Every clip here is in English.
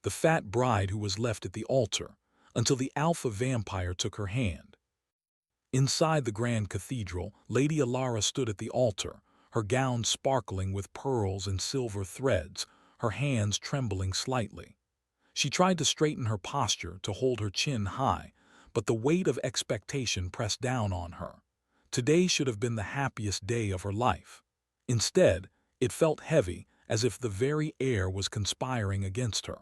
the fat bride who was left at the altar, until the alpha vampire took her hand. Inside the grand cathedral, Lady Alara stood at the altar, her gown sparkling with pearls and silver threads, her hands trembling slightly. She tried to straighten her posture, to hold her chin high, but the weight of expectation pressed down on her. Today should have been the happiest day of her life. Instead, it felt heavy, as if the very air was conspiring against her.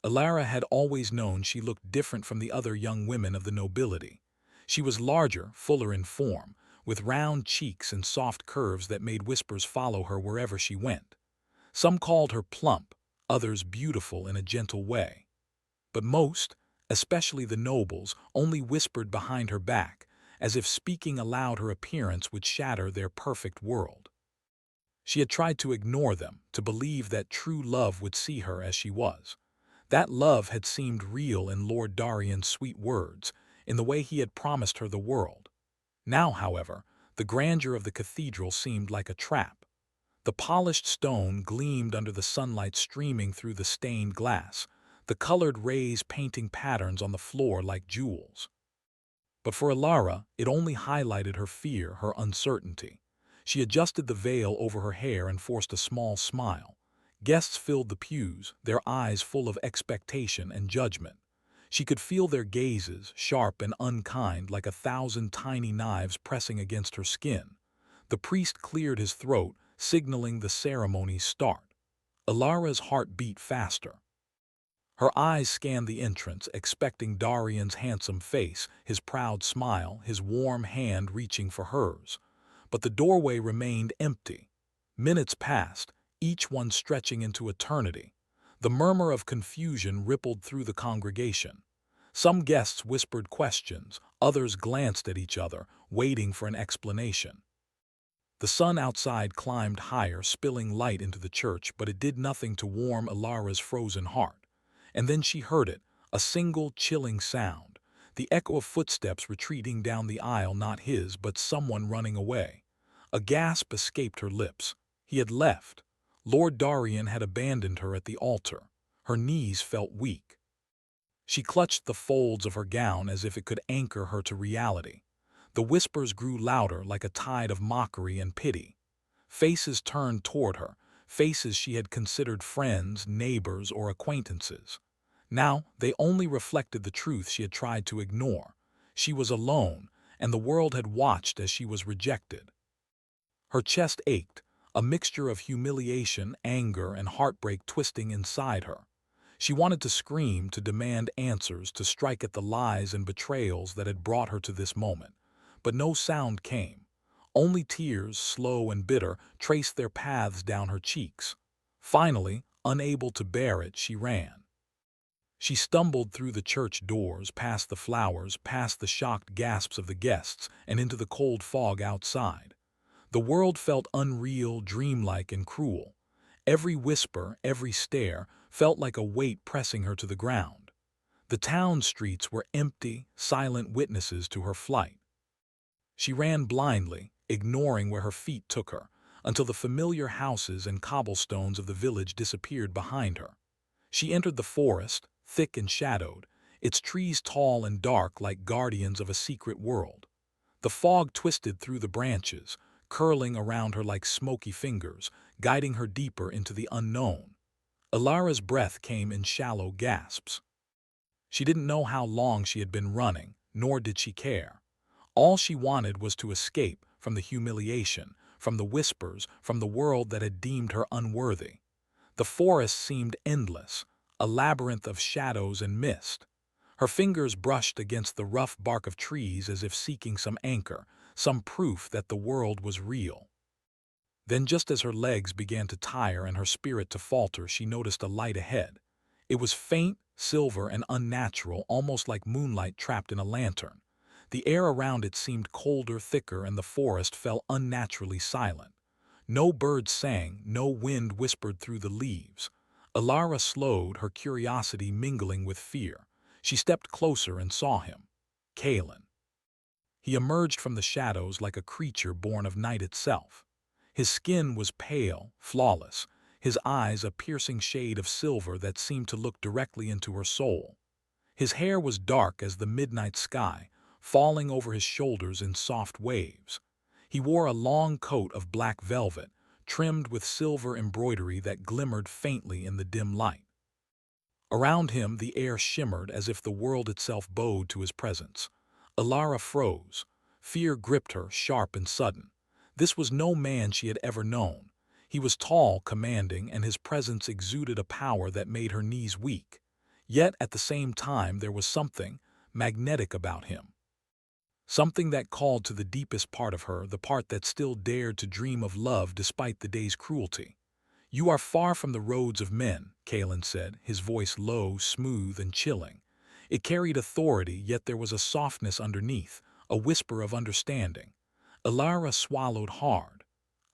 Alara had always known she looked different from the other young women of the nobility. She was larger, fuller in form, with round cheeks and soft curves that made whispers follow her wherever she went. Some called her plump, others beautiful in a gentle way. But most, especially the nobles, only whispered behind her back, as if speaking aloud her appearance would shatter their perfect world. She had tried to ignore them, to believe that true love would see her as she was. That love had seemed real in Lord Darian's sweet words, in the way he had promised her the world. Now, however, the grandeur of the cathedral seemed like a trap. The polished stone gleamed under the sunlight streaming through the stained glass, the colored rays painting patterns on the floor like jewels. But for Alara, it only highlighted her fear, her uncertainty. She adjusted the veil over her hair and forced a small smile. Guests filled the pews, their eyes full of expectation and judgment. She could feel their gazes, sharp and unkind, like 1,000 tiny knives pressing against her skin. The priest cleared his throat, signaling the ceremony's start. Alara's heart beat faster. Her eyes scanned the entrance, expecting Darian's handsome face, his proud smile, his warm hand reaching for hers. But the doorway remained empty. Minutes passed, each one stretching into eternity. The murmur of confusion rippled through the congregation. Some guests whispered questions, others glanced at each other, waiting for an explanation. The sun outside climbed higher, spilling light into the church, but it did nothing to warm Alara's frozen heart. And then she heard it, a single chilling sound, the echo of footsteps retreating down the aisle, not his, but someone running away. A gasp escaped her lips. He had left. Lord Darian had abandoned her at the altar. Her knees felt weak. She clutched the folds of her gown as if it could anchor her to reality. The whispers grew louder, like a tide of mockery and pity. Faces turned toward her, faces she had considered friends, neighbors, or acquaintances. Now they only reflected the truth she had tried to ignore. She was alone, and the world had watched as she was rejected. Her chest ached, a mixture of humiliation, anger, and heartbreak twisting inside her. She wanted to scream, to demand answers, to strike at the lies and betrayals that had brought her to this moment. But no sound came. Only tears, slow and bitter, traced their paths down her cheeks. Finally, unable to bear it, she ran. She stumbled through the church doors, past the flowers, past the shocked gasps of the guests, and into the cold fog outside. The world felt unreal, dreamlike, and cruel. Every whisper, every stare, felt like a weight pressing her to the ground. The town streets were empty, silent witnesses to her flight. She ran blindly, ignoring where her feet took her, until the familiar houses and cobblestones of the village disappeared behind her. She entered the forest, thick and shadowed, its trees tall and dark like guardians of a secret world. The fog twisted through the branches, curling around her like smoky fingers, guiding her deeper into the unknown. Alara's breath came in shallow gasps. She didn't know how long she had been running, nor did she care. All she wanted was to escape from the humiliation, from the whispers, from the world that had deemed her unworthy. The forest seemed endless, a labyrinth of shadows and mist. Her fingers brushed against the rough bark of trees as if seeking some anchor, some proof that the world was real. Then, just as her legs began to tire and her spirit to falter, she noticed a light ahead. It was faint, silver, and unnatural, almost like moonlight trapped in a lantern. The air around it seemed colder, thicker, and the forest felt unnaturally silent. No birds sang, no wind whispered through the leaves. Alara slowed, her curiosity mingling with fear. She stepped closer and saw him. Kalen. He emerged from the shadows like a creature born of night itself. His skin was pale, flawless, his eyes a piercing shade of silver that seemed to look directly into her soul. His hair was dark as the midnight sky, falling over his shoulders in soft waves. He wore a long coat of black velvet, trimmed with silver embroidery that glimmered faintly in the dim light. Around him the air shimmered as if the world itself bowed to his presence. Alara froze. Fear gripped her, sharp and sudden. This was no man she had ever known. He was tall, commanding, and his presence exuded a power that made her knees weak. Yet, at the same time, there was something magnetic about him. Something that called to the deepest part of her, the part that still dared to dream of love despite the day's cruelty. "You are far from the roads of men," Kalen said, his voice low, smooth, and chilling. It carried authority, yet there was a softness underneath, a whisper of understanding. Alara swallowed hard.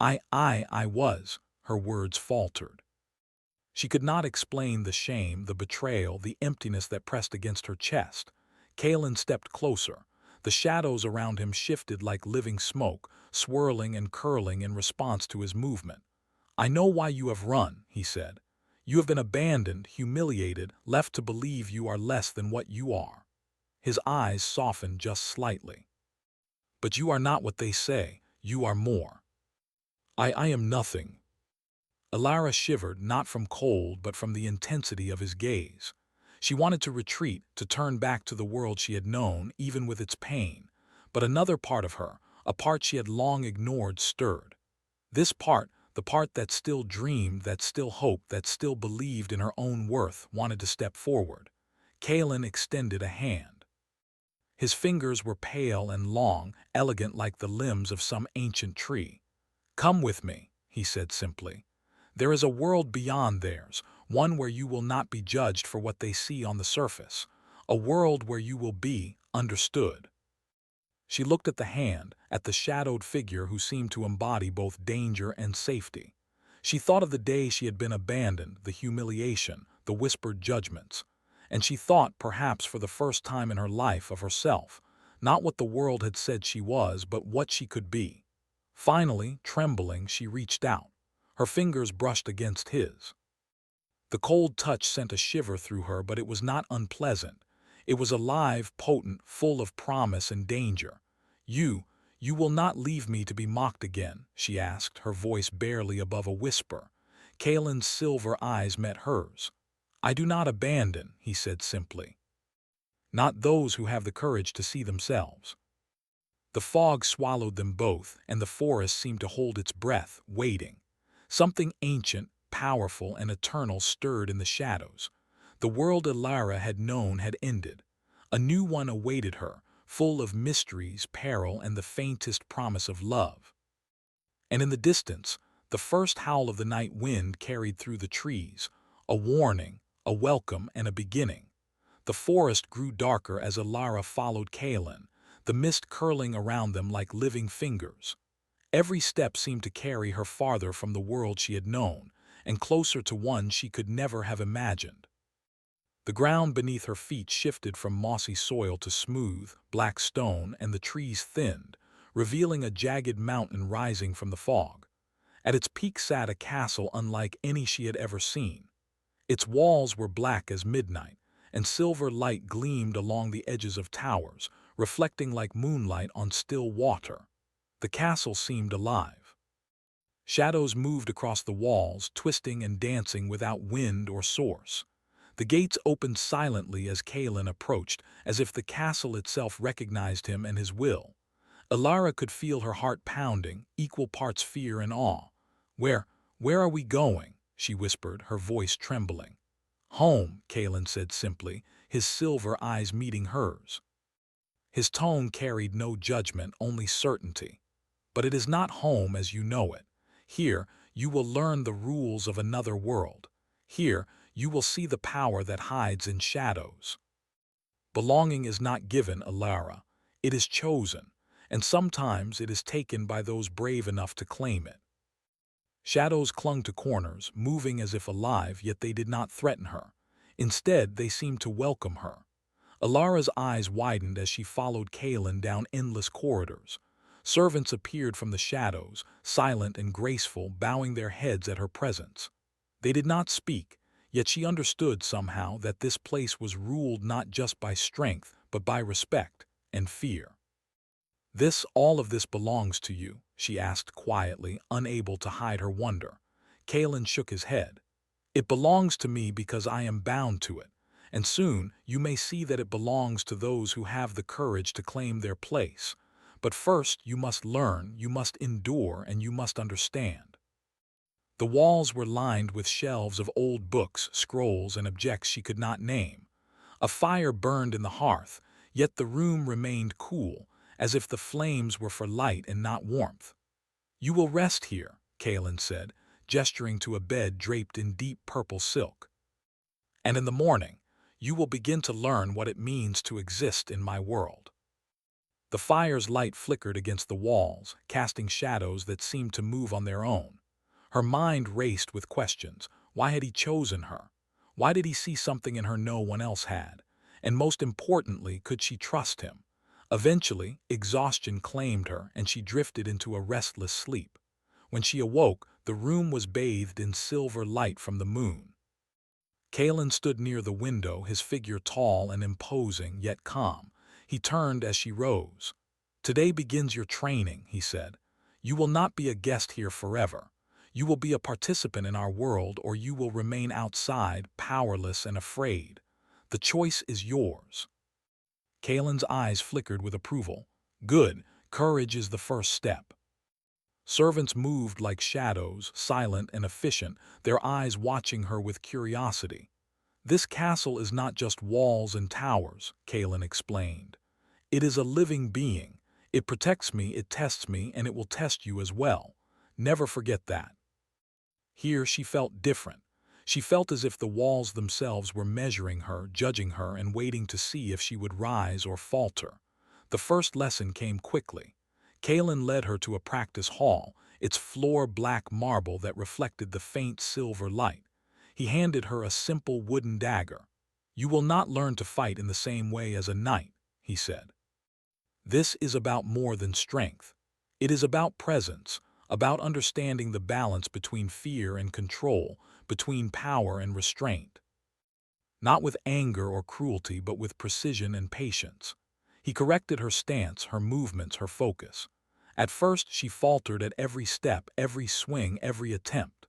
I was," her words faltered. She could not explain the shame, the betrayal, the emptiness that pressed against her chest. Kalen stepped closer. The shadows around him shifted like living smoke, swirling and curling in response to his movement. "I know why you have run," he said. "You have been abandoned, humiliated, left to believe you are less than what you are." His eyes softened just slightly. "But you are not what they say. You are more." I am nothing." Alara shivered, not from cold but from the intensity of his gaze. She wanted to retreat, to turn back to the world she had known, even with its pain. But another part of her, a part she had long ignored, stirred. This part, the part that still dreamed, that still hoped, that still believed in her own worth, wanted to step forward. Kalen extended a hand. His fingers were pale and long, elegant like the limbs of some ancient tree. "Come with me," he said simply. "There is a world beyond theirs, one where you will not be judged for what they see on the surface, a world where you will be understood." She looked at the hand, at the shadowed figure who seemed to embody both danger and safety. She thought of the day she had been abandoned, the humiliation, the whispered judgments. And she thought, perhaps for the first time in her life, of herself, not what the world had said she was, but what she could be. Finally, trembling, she reached out. Her fingers brushed against his. The cold touch sent a shiver through her, but it was not unpleasant. It was alive, potent, full of promise and danger. You will not leave me to be mocked again?" she asked, her voice barely above a whisper. Kalen's silver eyes met hers. "I do not abandon," he said simply. "Not those who have the courage to see themselves." The fog swallowed them both, and the forest seemed to hold its breath, waiting. Something ancient, powerful, and eternal stirred in the shadows. The world Alara had known had ended. A new one awaited her, full of mysteries, peril, and the faintest promise of love. And in the distance, the first howl of the night wind carried through the trees, a warning, a welcome, and a beginning. The forest grew darker as Alara followed Kalen, the mist curling around them like living fingers. Every step seemed to carry her farther from the world she had known, and closer to one she could never have imagined. The ground beneath her feet shifted from mossy soil to smooth, black stone, and the trees thinned, revealing a jagged mountain rising from the fog. At its peak sat a castle unlike any she had ever seen. Its walls were black as midnight, and silver light gleamed along the edges of towers, reflecting like moonlight on still water. The castle seemed alive. Shadows moved across the walls, twisting and dancing without wind or source. The gates opened silently as Kalen approached, as if the castle itself recognized him and his will. Alara could feel her heart pounding, equal parts fear and awe. Where are we going?" she whispered, her voice trembling. "Home," Kalen said simply, his silver eyes meeting hers. His tone carried no judgment, only certainty. "But it is not home as you know it. Here, you will learn the rules of another world. Here, you will see the power that hides in shadows. Belonging is not given, Alara. It is chosen, and sometimes it is taken by those brave enough to claim it." Shadows clung to corners, moving as if alive, yet they did not threaten her. Instead, they seemed to welcome her. Alara's eyes widened as she followed Kalen down endless corridors. Servants appeared from the shadows, silent and graceful, bowing their heads at her presence. They did not speak, yet she understood somehow that this place was ruled not just by strength, but by respect and fear. All of this belongs to you, she asked quietly, unable to hide her wonder. Kalen shook his head. It belongs to me because I am bound to it, and soon you may see that it belongs to those who have the courage to claim their place. But first you must learn, you must endure, and you must understand. The walls were lined with shelves of old books, scrolls, and objects she could not name. A fire burned in the hearth, yet the room remained cool, as if the flames were for light and not warmth. You will rest here, Kalen said, gesturing to a bed draped in deep purple silk. And in the morning, you will begin to learn what it means to exist in my world. The fire's light flickered against the walls, casting shadows that seemed to move on their own. Her mind raced with questions. Why had he chosen her? Why did he see something in her no one else had? And most importantly, could she trust him? Eventually, exhaustion claimed her and she drifted into a restless sleep. When she awoke, the room was bathed in silver light from the moon. Kalen stood near the window, his figure tall and imposing, yet calm. He turned as she rose. Today begins your training, he said. You will not be a guest here forever. You will be a participant in our world, or you will remain outside, powerless and afraid. The choice is yours. Kalen's eyes flickered with approval. Good, courage is the first step. Servants moved like shadows, silent and efficient, their eyes watching her with curiosity. This castle is not just walls and towers, Kalen explained. It is a living being. It protects me, it tests me, and it will test you as well. Never forget that. Here she felt different. She felt as if the walls themselves were measuring her, judging her, and waiting to see if she would rise or falter. The first lesson came quickly. Kalen led her to a practice hall, its floor black marble that reflected the faint silver light. He handed her a simple wooden dagger. You will not learn to fight in the same way as a knight, he said. This is about more than strength. It is about presence, about understanding the balance between fear and control, between power and restraint. Not with anger or cruelty, but with precision and patience. He corrected her stance, her movements, her focus. At first she faltered at every step, every swing, every attempt.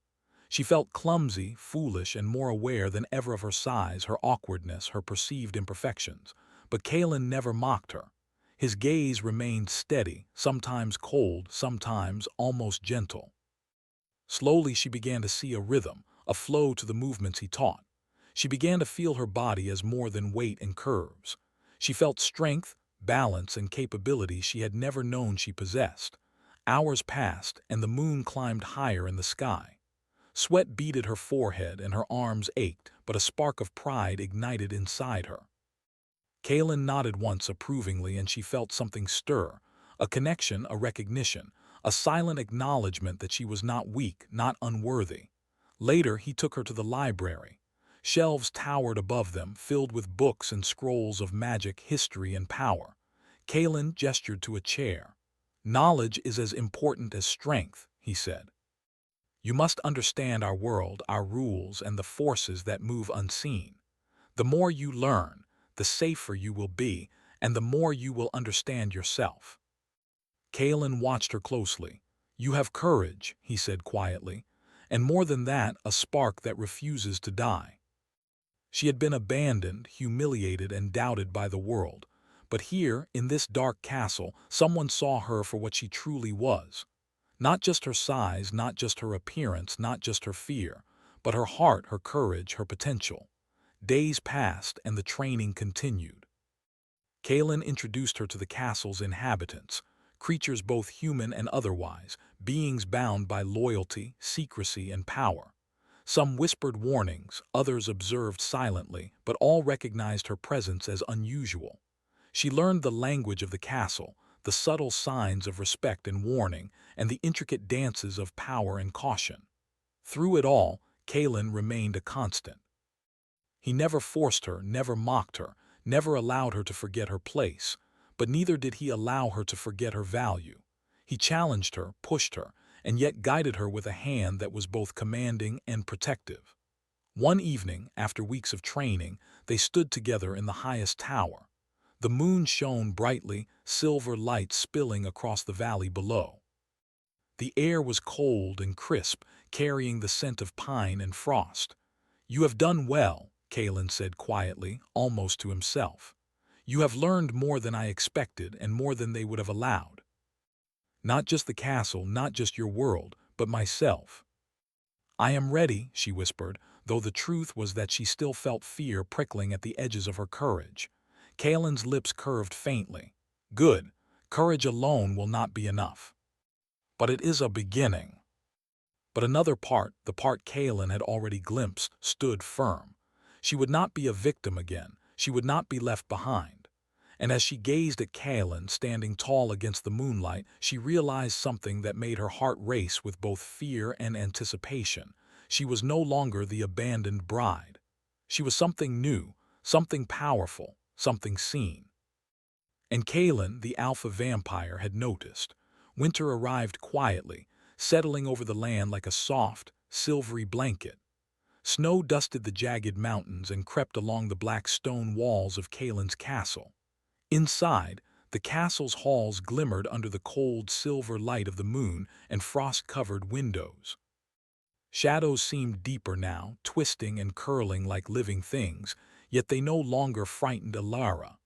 She felt clumsy, foolish, and more aware than ever of her size, her awkwardness, her perceived imperfections. But Kalen never mocked her. His gaze remained steady, sometimes cold, sometimes almost gentle. Slowly she began to see a rhythm, a flow to the movements he taught. She began to feel her body as more than weight and curves. She felt strength, balance, and capability she had never known she possessed. Hours passed, and the moon climbed higher in the sky. Sweat beaded her forehead and her arms ached, but a spark of pride ignited inside her. Kalen nodded once approvingly and she felt something stir, a connection, a recognition, a silent acknowledgement that she was not weak, not unworthy. Later, he took her to the library. Shelves towered above them, filled with books and scrolls of magic, history, and power. Kalen gestured to a chair. Knowledge is as important as strength, he said. You must understand our world, our rules, and the forces that move unseen. The more you learn, the safer you will be, and the more you will understand yourself. Kalen watched her closely. You have courage, he said quietly, and more than that, a spark that refuses to die. She had been abandoned, humiliated, and doubted by the world, but here, in this dark castle, someone saw her for what she truly was. Not just her size, not just her appearance, not just her fear, but her heart, her courage, her potential. Days passed and the training continued. Kalen introduced her to the castle's inhabitants, creatures both human and otherwise, beings bound by loyalty, secrecy, and power. Some whispered warnings, others observed silently, but all recognized her presence as unusual. She learned the language of the castle, the subtle signs of respect and warning, and the intricate dances of power and caution. Through it all, Kalen remained a constant. He never forced her, never mocked her, never allowed her to forget her place, but neither did he allow her to forget her value. He challenged her, pushed her, and yet guided her with a hand that was both commanding and protective. One evening, after weeks of training, they stood together in the highest tower. The moon shone brightly, silver light spilling across the valley below. The air was cold and crisp, carrying the scent of pine and frost. "You have done well," Kalen said quietly, almost to himself. "You have learned more than I expected and more than they would have allowed. Not just the castle, not just your world, but myself." "I am ready," she whispered, though the truth was that she still felt fear prickling at the edges of her courage. Kalen's lips curved faintly. "Good. Courage alone will not be enough. But it is a beginning." But another part, the part Kalen had already glimpsed, stood firm. She would not be a victim again. She would not be left behind. And as she gazed at Kalen, standing tall against the moonlight, she realized something that made her heart race with both fear and anticipation. She was no longer the abandoned bride. She was something new, something powerful, something seen. And Kalen, the alpha vampire, had noticed. Winter arrived quietly, settling over the land like a soft, silvery blanket. Snow dusted the jagged mountains and crept along the black stone walls of Kalen's castle. Inside, the castle's halls glimmered under the cold silver light of the moon and frost-covered windows. Shadows seemed deeper now, twisting and curling like living things, yet they no longer frightened Alara.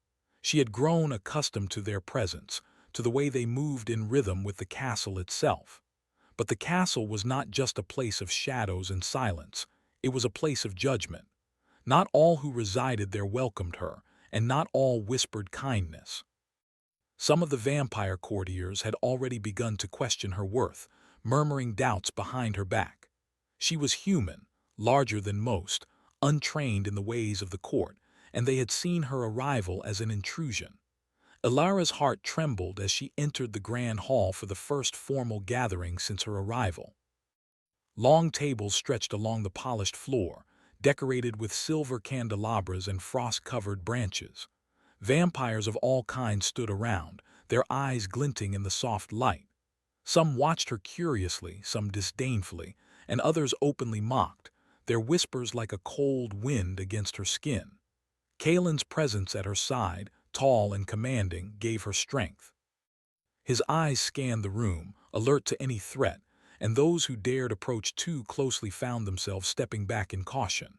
She had grown accustomed to their presence, to the way they moved in rhythm with the castle itself. But the castle was not just a place of shadows and silence. It was a place of judgment. Not all who resided there welcomed her, and not all whispered kindness. Some of the vampire courtiers had already begun to question her worth, murmuring doubts behind her back. She was human, larger than most, untrained in the ways of the court, and they had seen her arrival as an intrusion. Ilara's heart trembled as she entered the grand hall for the first formal gathering since her arrival. Long tables stretched along the polished floor, decorated with silver candelabras and frost-covered branches. Vampires of all kinds stood around, their eyes glinting in the soft light. Some watched her curiously, some disdainfully, and others openly mocked, their whispers like a cold wind against her skin. Kalen's presence at her side, tall and commanding, gave her strength. His eyes scanned the room, alert to any threat, and those who dared approach too closely found themselves stepping back in caution.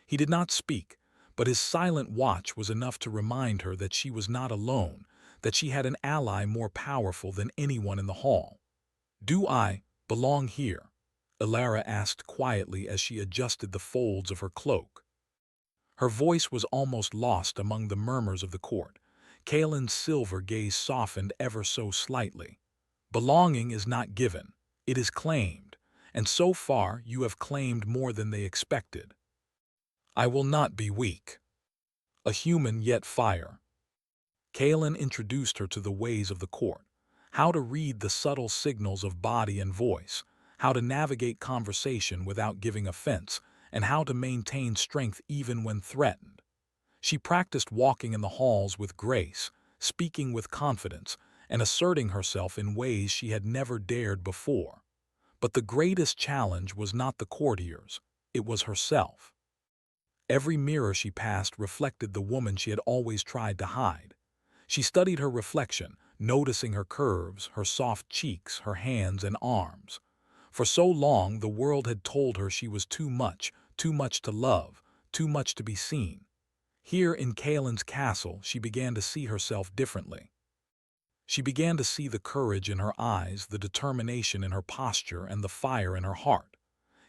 He did not speak, but his silent watch was enough to remind her that she was not alone, that she had an ally more powerful than anyone in the hall. "Do I belong here?" Ilara asked quietly as she adjusted the folds of her cloak. Her voice was almost lost among the murmurs of the court. Kalen's silver gaze softened ever so slightly. "Belonging is not given, it is claimed, and so far you have claimed more than they expected. I will not be weak. A human yet fire." Kalen introduced her to the ways of the court, how to read the subtle signals of body and voice, how to navigate conversation without giving offense, and how to maintain strength even when threatened. She practiced walking in the halls with grace, speaking with confidence, and asserting herself in ways she had never dared before. But the greatest challenge was not the courtiers, it was herself. Every mirror she passed reflected the woman she had always tried to hide. She studied her reflection, noticing her curves, her soft cheeks, her hands and arms. For so long, the world had told her she was too much to love, too much to be seen. Here in Kalen's castle, she began to see herself differently. She began to see the courage in her eyes, the determination in her posture, and the fire in her heart.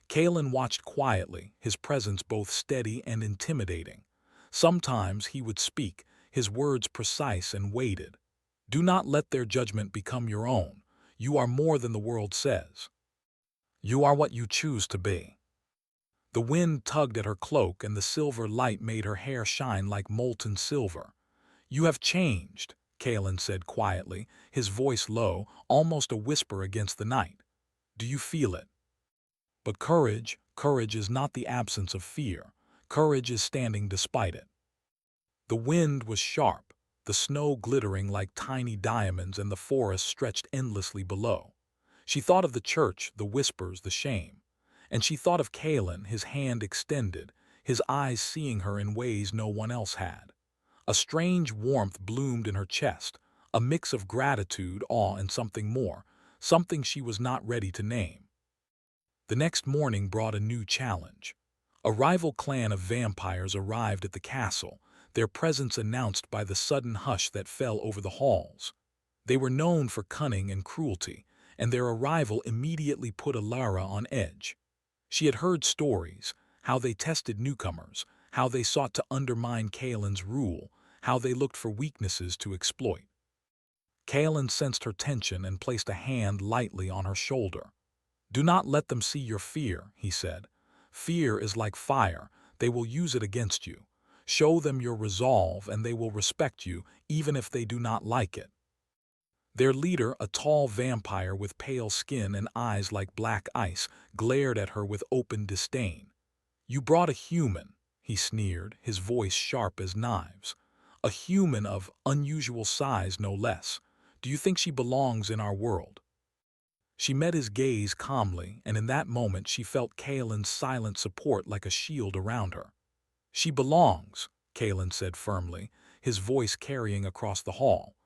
Kalen watched quietly, his presence both steady and intimidating. Sometimes he would speak, his words precise and weighted. "Do not let their judgment become your own. You are more than the world says. You are what you choose to be." The wind tugged at her cloak and the silver light made her hair shine like molten silver. "You have changed," Kalen said quietly, his voice low, almost a whisper against the night. "Do you feel it? But courage is not the absence of fear. Courage is standing despite it." The wind was sharp, the snow glittering like tiny diamonds and the forest stretched endlessly below. She thought of the church, the whispers, the shame. And she thought of Kalen, his hand extended, his eyes seeing her in ways no one else had. A strange warmth bloomed in her chest, a mix of gratitude, awe, and something more, something she was not ready to name. The next morning brought a new challenge. A rival clan of vampires arrived at the castle, their presence announced by the sudden hush that fell over the halls. They were known for cunning and cruelty, and their arrival immediately put Alara on edge. She had heard stories, how they tested newcomers, how they sought to undermine Kaelin's rule, how they looked for weaknesses to exploit. Kaelin sensed her tension and placed a hand lightly on her shoulder. "Do not let them see your fear," he said. "Fear is like fire, they will use it against you. Show them your resolve and they will respect you, even if they do not like it." Their leader, a tall vampire with pale skin and eyes like black ice, glared at her with open disdain. "You brought a human," he sneered, his voice sharp as knives. "A human of unusual size, no less. Do you think she belongs in our world?" She met his gaze calmly, and in that moment she felt Kaelin's silent support like a shield around her. "She belongs," Kaelin said firmly, his voice carrying across the hall.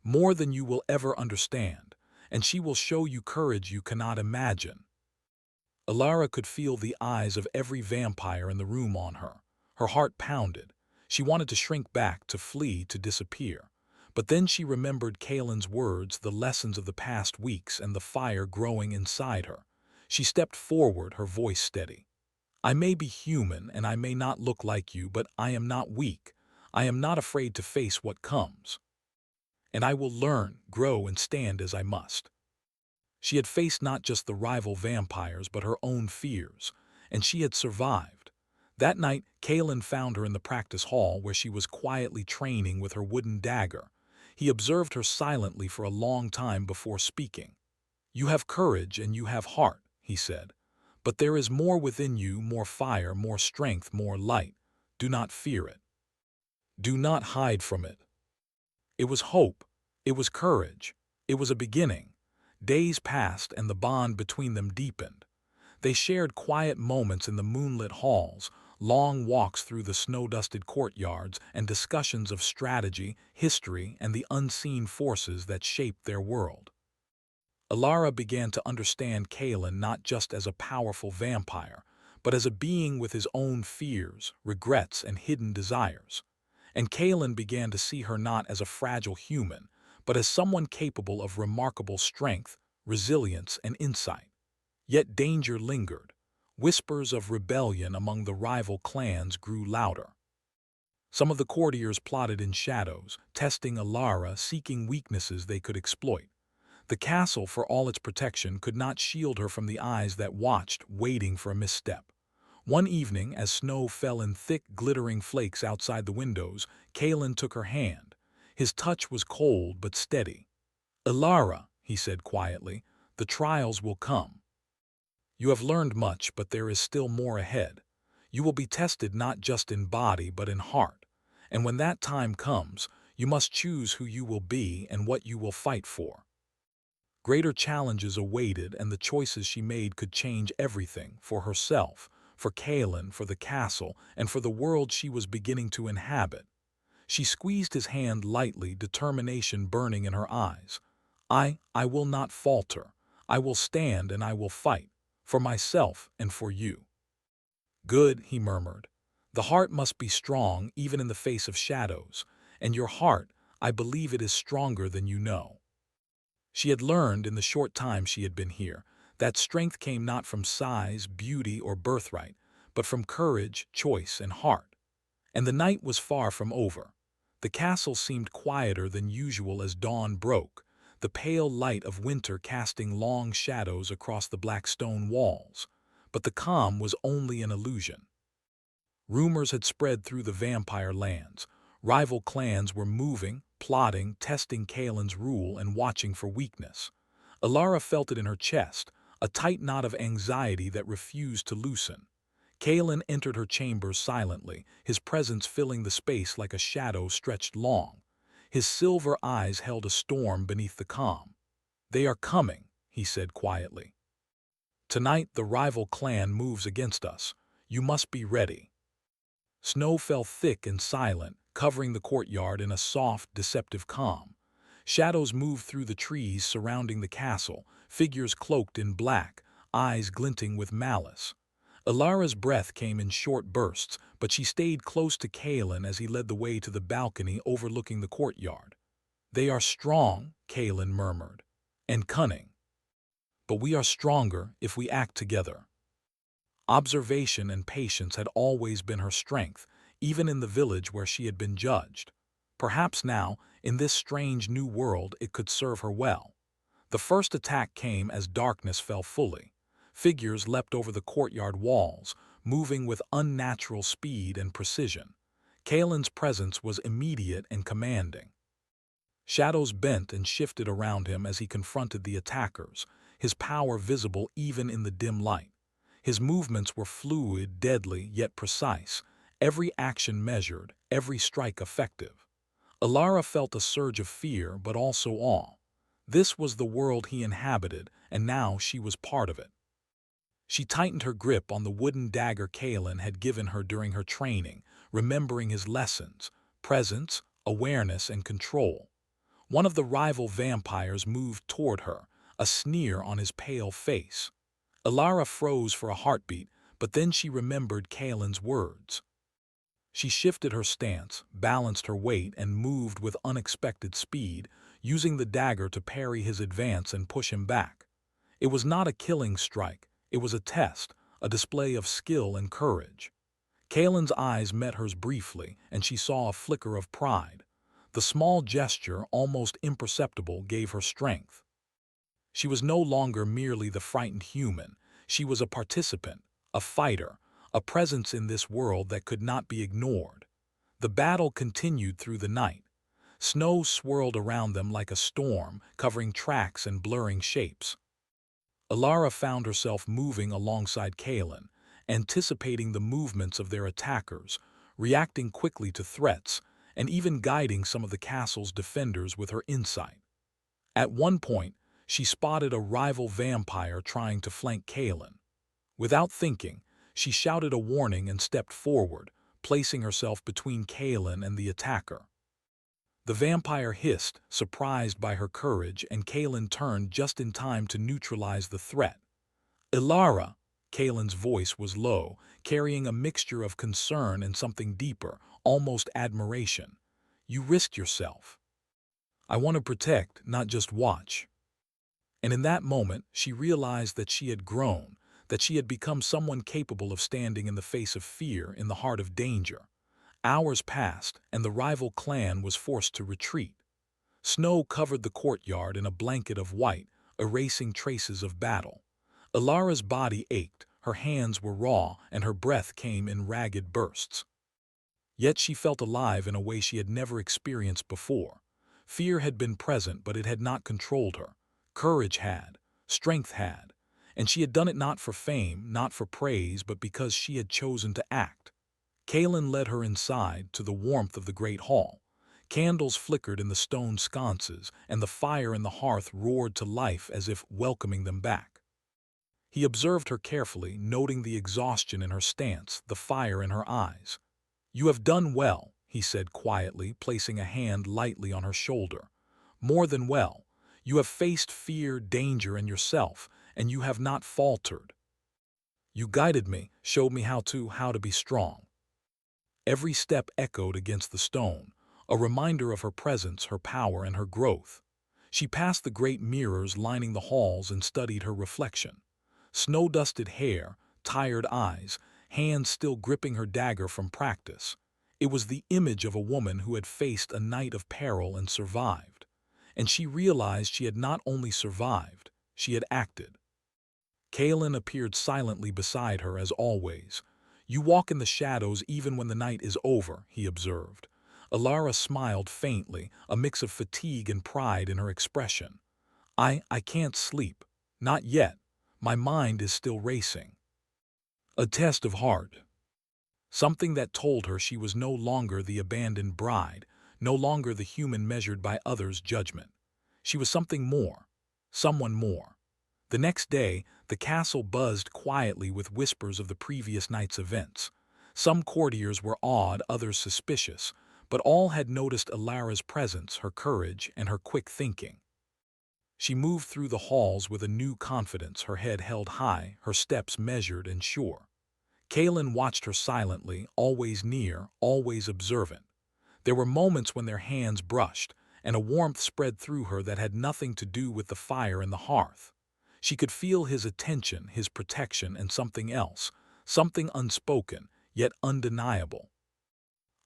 "More than you will ever understand, and she will show you courage you cannot imagine." Alara could feel the eyes of every vampire in the room on her. Her heart pounded. She wanted to shrink back, to flee, to disappear. But then she remembered Kaelin's words, the lessons of the past weeks, and the fire growing inside her. She stepped forward, her voice steady. "I may be human, and I may not look like you, but I am not weak. I am not afraid to face what comes. And I will learn, grow, and stand as I must." She had faced not just the rival vampires, but her own fears, and she had survived. That night, Kaelin found her in the practice hall where she was quietly training with her wooden dagger. He observed her silently for a long time before speaking. "You have courage and you have heart," he said. "But there is more within you, more fire, more strength, more light. Do not fear it. Do not hide from it." It was hope. It was courage. It was a beginning. Days passed and the bond between them deepened. They shared quiet moments in the moonlit halls, long walks through the snow-dusted courtyards, and discussions of strategy, history, and the unseen forces that shaped their world. Alara began to understand Kaelin not just as a powerful vampire, but as a being with his own fears, regrets, and hidden desires. And Kaelin began to see her not as a fragile human, but as someone capable of remarkable strength, resilience, and insight. Yet danger lingered. Whispers of rebellion among the rival clans grew louder. Some of the courtiers plotted in shadows, testing Alara, seeking weaknesses they could exploit. The castle, for all its protection, could not shield her from the eyes that watched, waiting for a misstep. One evening, as snow fell in thick, glittering flakes outside the windows, Kaelin took her hand. His touch was cold but steady. "Alara," he said quietly, "the trials will come. You have learned much, but there is still more ahead. You will be tested not just in body but in heart. And when that time comes, you must choose who you will be and what you will fight for." Greater challenges awaited, and the choices she made could change everything, for herself, for Kaelin, for the castle, and for the world she was beginning to inhabit. She squeezed his hand lightly, determination burning in her eyes. I will not falter. I will stand and I will fight, for myself and for you." "Good," he murmured. "The heart must be strong even in the face of shadows, and your heart, I believe it is stronger than you know." She had learned in the short time she had been here that strength came not from size, beauty, or birthright, but from courage, choice, and heart. And the night was far from over. The castle seemed quieter than usual as dawn broke, the pale light of winter casting long shadows across the black stone walls. But the calm was only an illusion. Rumors had spread through the vampire lands. Rival clans were moving, plotting, testing Kaelin's rule, and watching for weakness. Alara felt it in her chest, a tight knot of anxiety that refused to loosen. Kaelin entered her chamber silently, his presence filling the space like a shadow stretched long. His silver eyes held a storm beneath the calm. "They are coming," he said quietly. "Tonight the rival clan moves against us. You must be ready." Snow fell thick and silent, covering the courtyard in a soft, deceptive calm. Shadows moved through the trees surrounding the castle, figures cloaked in black, eyes glinting with malice. Ilara's breath came in short bursts, but she stayed close to Kalen as he led the way to the balcony overlooking the courtyard. "They are strong," Kalen murmured, "and cunning. But we are stronger if we act together." Observation and patience had always been her strength, even in the village where she had been judged. Perhaps now, in this strange new world, it could serve her well. The first attack came as darkness fell fully. Figures leapt over the courtyard walls, moving with unnatural speed and precision. Kalen's presence was immediate and commanding. Shadows bent and shifted around him as he confronted the attackers, his power visible even in the dim light. His movements were fluid, deadly, yet precise, every action measured, every strike effective. Ilara felt a surge of fear, but also awe. This was the world he inhabited, and now she was part of it. She tightened her grip on the wooden dagger Kalen had given her during her training, remembering his lessons: presence, awareness, and control. One of the rival vampires moved toward her, a sneer on his pale face. Ilara froze for a heartbeat, but then she remembered Kalen's words. She shifted her stance, balanced her weight, and moved with unexpected speed, using the dagger to parry his advance and push him back. It was not a killing strike, it was a test, a display of skill and courage. Kalen's eyes met hers briefly, and she saw a flicker of pride. The small gesture, almost imperceptible, gave her strength. She was no longer merely the frightened human. She was a participant, a fighter, a presence in this world that could not be ignored. The battle continued through the night. Snow swirled around them like a storm, covering tracks and blurring shapes. Ilara found herself moving alongside Kalen, anticipating the movements of their attackers, reacting quickly to threats, and even guiding some of the castle's defenders with her insight. At one point, she spotted a rival vampire trying to flank Kalen. Without thinking, she shouted a warning and stepped forward, placing herself between Kalen and the attacker. The vampire hissed, surprised by her courage, and Kalen turned just in time to neutralize the threat. "Ilara!" Kalen's voice was low, carrying a mixture of concern and something deeper, almost admiration. "You risked yourself. I want to protect, not just watch." And in that moment, she realized that she had grown, that she had become someone capable of standing in the face of fear, in the heart of danger. Hours passed, and the rival clan was forced to retreat. Snow covered the courtyard in a blanket of white, erasing traces of battle. Ilara's body ached, her hands were raw, and her breath came in ragged bursts. Yet she felt alive in a way she had never experienced before. Fear had been present, but it had not controlled her. Courage had, strength had, and she had done it not for fame, not for praise, but because she had chosen to act. Kalen led her inside, to the warmth of the great hall. Candles flickered in the stone sconces, and the fire in the hearth roared to life as if welcoming them back. He observed her carefully, noting the exhaustion in her stance, the fire in her eyes. "You have done well," he said quietly, placing a hand lightly on her shoulder. "More than well. You have faced fear, danger, and yourself, and you have not faltered. You guided me, showed me how to be strong." Every step echoed against the stone, a reminder of her presence, her power, and her growth. She passed the great mirrors lining the halls and studied her reflection. Snow-dusted hair, tired eyes, hands still gripping her dagger from practice. It was the image of a woman who had faced a night of peril and survived. And she realized she had not only survived, she had acted. Kalen appeared silently beside her as always. "You walk in the shadows even when the night is over," he observed. Ilara smiled faintly, a mix of fatigue and pride in her expression. I can't sleep. Not yet. My mind is still racing." A test of heart. Something that told her she was no longer the abandoned bride, no longer the human measured by others' judgment. She was something more, someone more. The next day, the castle buzzed quietly with whispers of the previous night's events. Some courtiers were awed, others suspicious, but all had noticed Alara's presence, her courage, and her quick thinking. She moved through the halls with a new confidence, her head held high, her steps measured and sure. Kaelin watched her silently, always near, always observant. There were moments when their hands brushed, and a warmth spread through her that had nothing to do with the fire in the hearth. She could feel his attention, his protection, and something else, something unspoken, yet undeniable.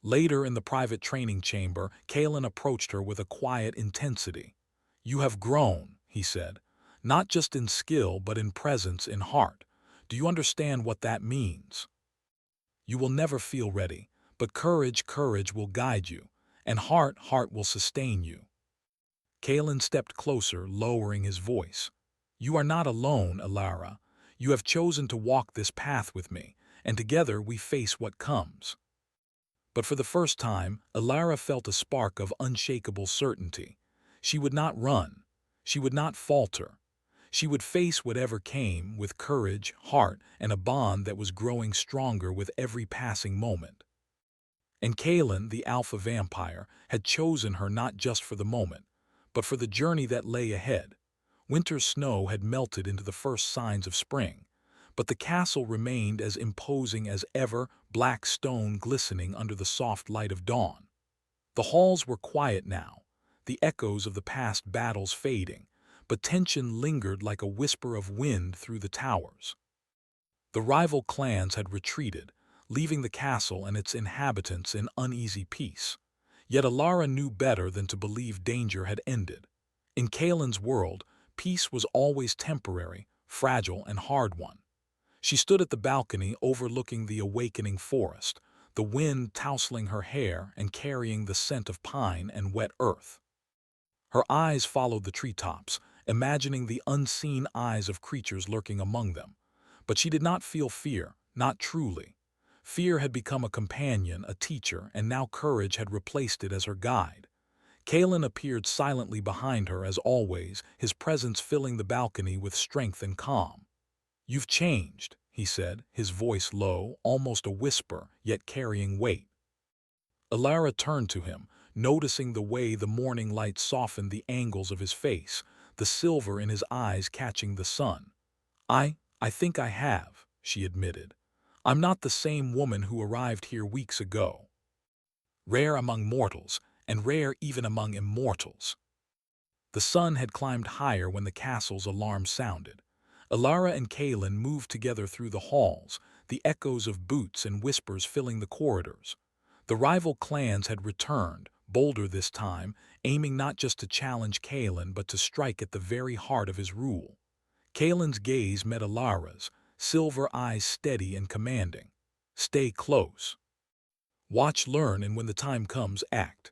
Later in the private training chamber, Kaelin approached her with a quiet intensity. "You have grown," he said, "not just in skill but in presence, in heart. Do you understand what that means? You will never feel ready, but courage will guide you, and heart will sustain you." Kaelin stepped closer, lowering his voice. "You are not alone, Alara. You have chosen to walk this path with me, and together we face what comes." But for the first time, Alara felt a spark of unshakable certainty. She would not run. She would not falter. She would face whatever came with courage, heart, and a bond that was growing stronger with every passing moment. And Kaelin, the alpha vampire, had chosen her not just for the moment, but for the journey that lay ahead. Winter's snow had melted into the first signs of spring, but the castle remained as imposing as ever, black stone glistening under the soft light of dawn. The halls were quiet now, the echoes of the past battles fading, but tension lingered like a whisper of wind through the towers. The rival clans had retreated, leaving the castle and its inhabitants in uneasy peace. Yet Alara knew better than to believe danger had ended. In Kaelin's world, peace was always temporary, fragile, and hard-won. She stood at the balcony overlooking the awakening forest, the wind tousling her hair and carrying the scent of pine and wet earth. Her eyes followed the treetops, imagining the unseen eyes of creatures lurking among them. But she did not feel fear, not truly. Fear had become a companion, a teacher, and now courage had replaced it as her guide. Kaelin appeared silently behind her as always, his presence filling the balcony with strength and calm. "You've changed," he said, his voice low, almost a whisper, yet carrying weight. Alara turned to him, noticing the way the morning light softened the angles of his face, the silver in his eyes catching the sun. I think I have," she admitted. "I'm not the same woman who arrived here weeks ago. Rare among mortals, and rare even among immortals." The sun had climbed higher when the castle's alarm sounded. Alara and Kaelin moved together through the halls, the echoes of boots and whispers filling the corridors. The rival clans had returned, bolder this time, aiming not just to challenge Kaelin but to strike at the very heart of his rule. Kaelin's gaze met Alara's, silver eyes steady and commanding. "Stay close. Watch, learn, and when the time comes, act."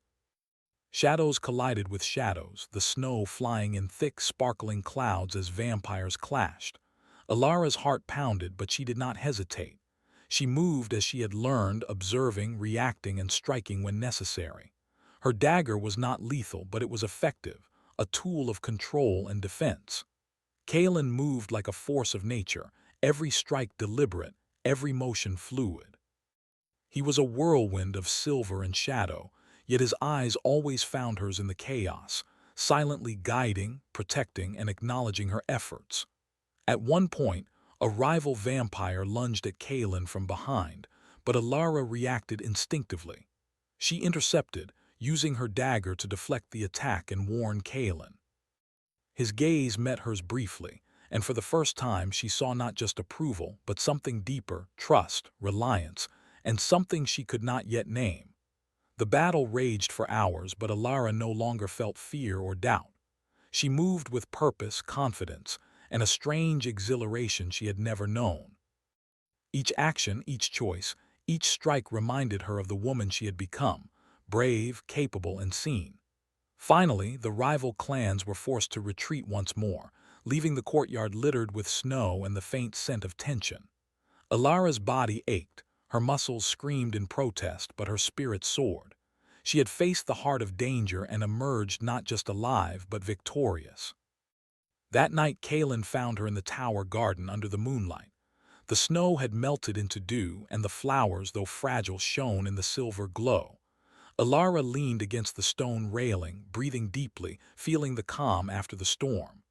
Shadows collided with shadows, the snow flying in thick, sparkling clouds as vampires clashed. Alara's heart pounded, but she did not hesitate. She moved as she had learned, observing, reacting, and striking when necessary. Her dagger was not lethal, but it was effective, a tool of control and defense. Kaelin moved like a force of nature, every strike deliberate, every motion fluid. He was a whirlwind of silver and shadow, yet his eyes always found hers in the chaos, silently guiding, protecting, and acknowledging her efforts. At one point, a rival vampire lunged at Kaelin from behind, but Alara reacted instinctively. She intercepted, using her dagger to deflect the attack and warn Kaelin. His gaze met hers briefly, and for the first time she saw not just approval, but something deeper, trust, reliance, and something she could not yet name. The battle raged for hours, but Alara no longer felt fear or doubt. She moved with purpose, confidence, and a strange exhilaration she had never known. Each action, each choice, each strike reminded her of the woman she had become, brave, capable, and seen. Finally, the rival clans were forced to retreat once more, leaving the courtyard littered with snow and the faint scent of tension. Alara's body ached, her muscles screamed in protest, but her spirit soared. She had faced the heart of danger and emerged not just alive but victorious. That night, Kaelin found her in the tower garden under the moonlight. The snow had melted into dew, and the flowers, though fragile, shone in the silver glow. Alara leaned against the stone railing, breathing deeply, feeling the calm after the storm.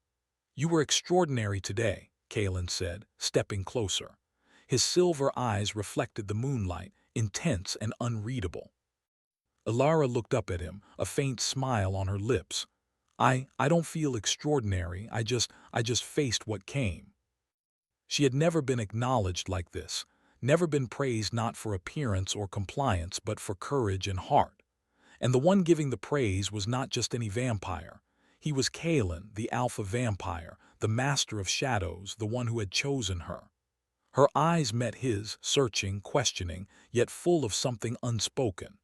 "You were extraordinary today," Kaelin said, stepping closer. His silver eyes reflected the moonlight, intense and unreadable. Alara looked up at him, a faint smile on her lips. I don't feel extraordinary, I just faced what came." She had never been acknowledged like this, never been praised not for appearance or compliance but for courage and heart. And the one giving the praise was not just any vampire. He was Kaelin, the alpha vampire, the master of shadows, the one who had chosen her. Her eyes met his, searching, questioning, yet full of something unspoken.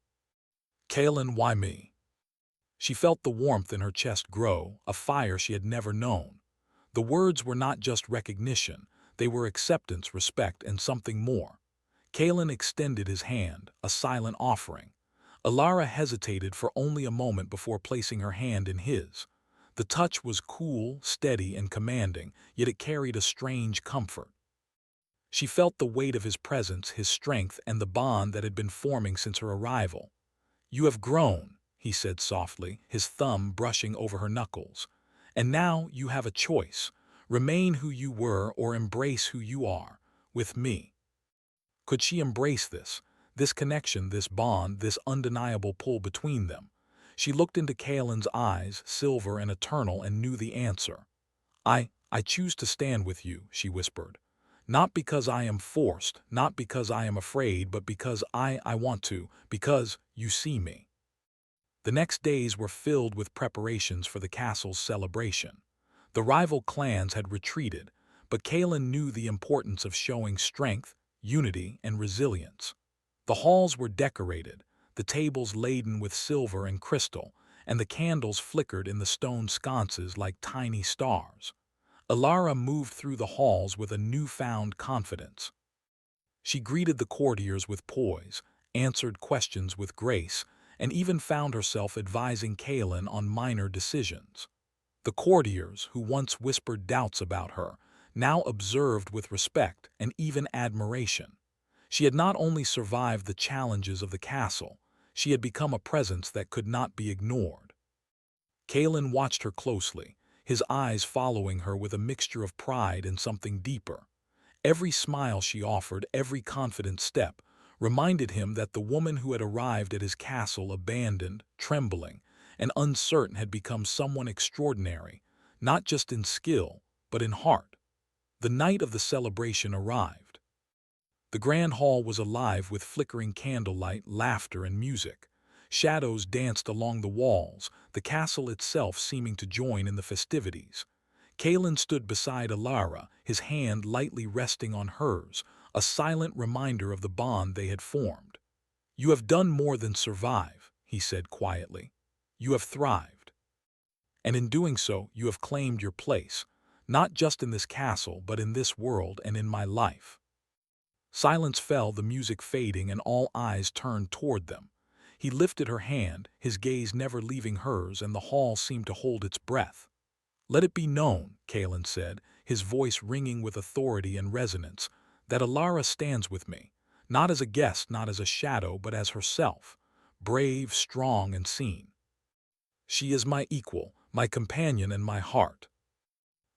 "Kaelin, why me?" She felt the warmth in her chest grow, a fire she had never known. The words were not just recognition, they were acceptance, respect, and something more. Kaelin extended his hand, a silent offering. Alara hesitated for only a moment before placing her hand in his. The touch was cool, steady, and commanding, yet it carried a strange comfort. She felt the weight of his presence, his strength, and the bond that had been forming since her arrival. "You have grown," he said softly, his thumb brushing over her knuckles. "And now you have a choice. Remain who you were or embrace who you are, with me." Could she embrace this connection, this bond, this undeniable pull between them? She looked into Kaelin's eyes, silver and eternal, and knew the answer. I choose to stand with you," she whispered. "Not because I am forced, not because I am afraid, but because I want to, because you see me." The next days were filled with preparations for the castle's celebration. The rival clans had retreated, but Kaelin knew the importance of showing strength, unity, and resilience. The halls were decorated, the tables laden with silver and crystal, and the candles flickered in the stone sconces like tiny stars. Alara moved through the halls with a newfound confidence. She greeted the courtiers with poise, answered questions with grace, and even found herself advising Kaelin on minor decisions. The courtiers, who once whispered doubts about her, now observed with respect and even admiration. She had not only survived the challenges of the castle, she had become a presence that could not be ignored. Kaelin watched her closely, his eyes following her with a mixture of pride and something deeper. Every smile she offered, every confident step, reminded him that the woman who had arrived at his castle abandoned, trembling, and uncertain had become someone extraordinary, not just in skill, but in heart. The night of the celebration arrived. The grand hall was alive with flickering candlelight, laughter, and music. Shadows danced along the walls, the castle itself seeming to join in the festivities. Kaelin stood beside Alara, his hand lightly resting on hers, a silent reminder of the bond they had formed. "You have done more than survive," he said quietly. "You have thrived. And in doing so, you have claimed your place, not just in this castle, but in this world and in my life." Silence fell, the music fading, and all eyes turned toward them. He lifted her hand, his gaze never leaving hers, and the hall seemed to hold its breath. "Let it be known," Kaelin said, his voice ringing with authority and resonance, "that Alara stands with me, not as a guest, not as a shadow, but as herself, brave, strong, and seen. She is my equal, my companion, and my heart."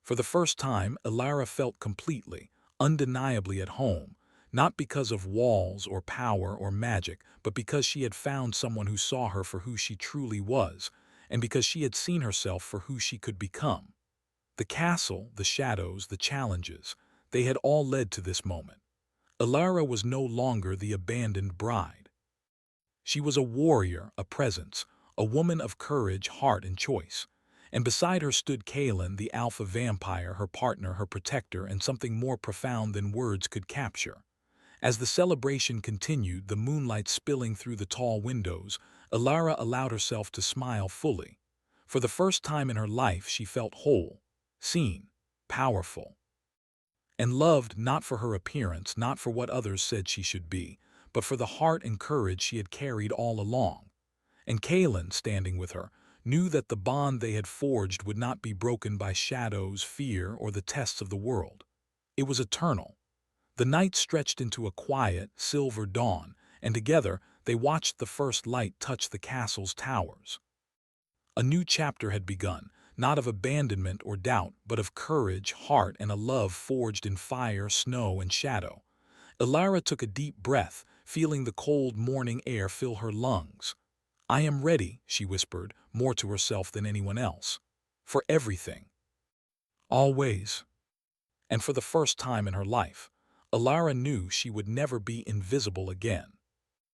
For the first time, Alara felt completely, undeniably at home, not because of walls or power or magic, but because she had found someone who saw her for who she truly was, and because she had seen herself for who she could become. The castle, the shadows, the challenges, they had all led to this moment. Alara was no longer the abandoned bride. She was a warrior, a presence, a woman of courage, heart, and choice. And beside her stood Kaelin, the alpha vampire, her partner, her protector, and something more profound than words could capture. As the celebration continued, the moonlight spilling through the tall windows, Alara allowed herself to smile fully. For the first time in her life, she felt whole, seen, powerful, and loved, not for her appearance, not for what others said she should be, but for the heart and courage she had carried all along. And Kaelin, standing with her, knew that the bond they had forged would not be broken by shadows, fear, or the tests of the world. It was eternal. The night stretched into a quiet, silver dawn, and together they watched the first light touch the castle's towers. A new chapter had begun, not of abandonment or doubt, but of courage, heart, and a love forged in fire, snow, and shadow. Elara took a deep breath, feeling the cold morning air fill her lungs. "I am ready," she whispered, more to herself than anyone else. "For everything. Always." And for the first time in her life, Elara knew she would never be invisible again.